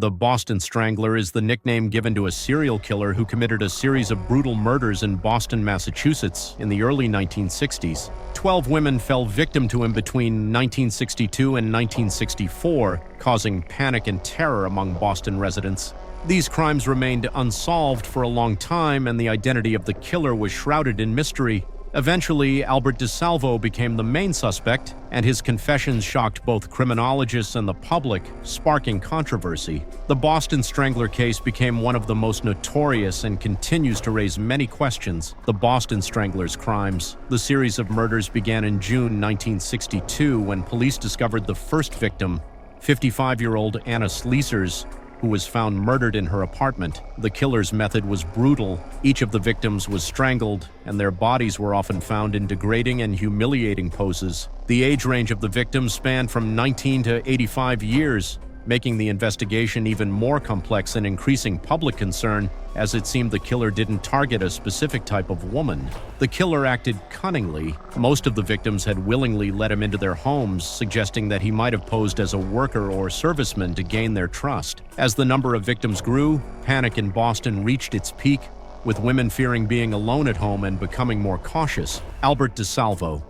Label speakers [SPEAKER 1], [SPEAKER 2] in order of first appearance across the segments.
[SPEAKER 1] The Boston Strangler is the nickname given to a serial killer who committed a series of brutal murders in Boston, Massachusetts in the early 1960s. 12 women fell victim to him between 1962 and 1964, causing panic and terror among Boston residents. These crimes remained unsolved for a long time, and the identity of the killer was shrouded in mystery. Eventually, Albert DeSalvo became the main suspect, and his confessions shocked both criminologists and the public, sparking controversy. The Boston Strangler case became one of the most notorious and continues to raise many questions. The Boston Strangler's crimes. The series of murders began in June 1962 when police discovered the first victim, 55-year-old Anna Sleesers, who was found murdered in her apartment. The killer's method was brutal. Each of the victims was strangled, and their bodies were often found in degrading and humiliating poses. The age range of the victims spanned from 19 to 85 years, making the investigation even more complex and increasing public concern, as it seemed the killer didn't target a specific type of woman. The killer acted cunningly. Most of the victims had willingly let him into their homes, suggesting that he might have posed as a worker or serviceman to gain their trust. As the number of victims grew, panic in Boston reached its peak, with women fearing being alone at home and becoming more cautious. Albert DeSalvo.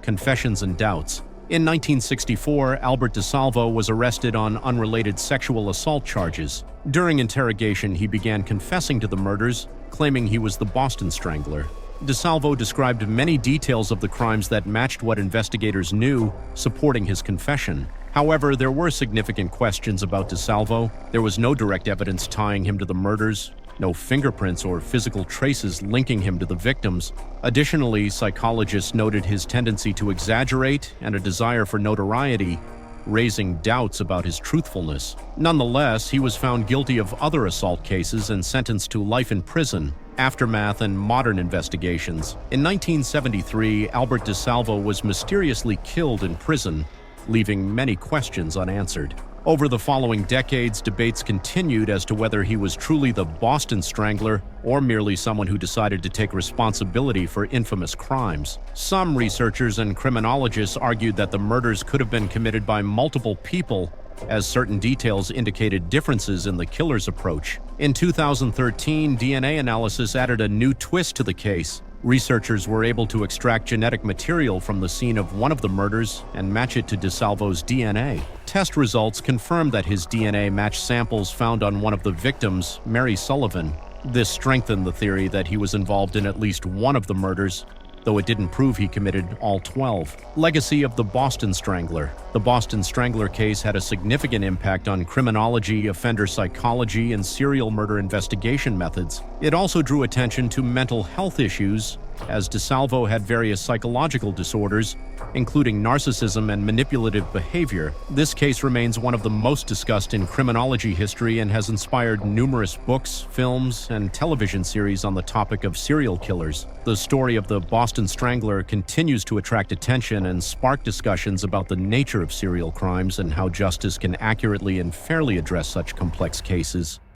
[SPEAKER 1] Confessions and doubts. In 1964, Albert DeSalvo was arrested on unrelated sexual assault charges. During interrogation, he began confessing to the murders, claiming he was the Boston Strangler. DeSalvo described many details of the crimes that matched what investigators knew, supporting his confession. However, there were significant questions about DeSalvo. There was no direct evidence tying him to the murders, no fingerprints or physical traces linking him to the victims. Additionally, psychologists noted his tendency to exaggerate and a desire for notoriety, raising doubts about his truthfulness. Nonetheless, he was found guilty of other assault cases and sentenced to life in prison. Aftermath and modern investigations. In 1973, Albert DeSalvo was mysteriously killed in prison, leaving many questions unanswered. Over the following decades, debates continued as to whether he was truly the Boston Strangler or merely someone who decided to take responsibility for infamous crimes. Some researchers and criminologists argued that the murders could have been committed by multiple people, as certain details indicated differences in the killer's approach. In 2013, DNA analysis added a new twist to the case. Researchers were able to extract genetic material from the scene of one of the murders and match it to DeSalvo's DNA. Test results confirmed that his DNA matched samples found on one of the victims, Mary Sullivan. This strengthened the theory that he was involved in at least one of the murders, though it didn't prove he committed all 12. Legacy of the Boston Strangler. The Boston Strangler case had a significant impact on criminology, offender psychology, and serial murder investigation methods. It also drew attention to mental health issues, as DeSalvo had various psychological disorders, including narcissism and manipulative behavior. This case remains one of the most discussed in criminology history and has inspired numerous books, films, and television series on the topic of serial killers. The story of the Boston Strangler continues to attract attention and spark discussions about the nature of serial crimes and how justice can accurately and fairly address such complex cases.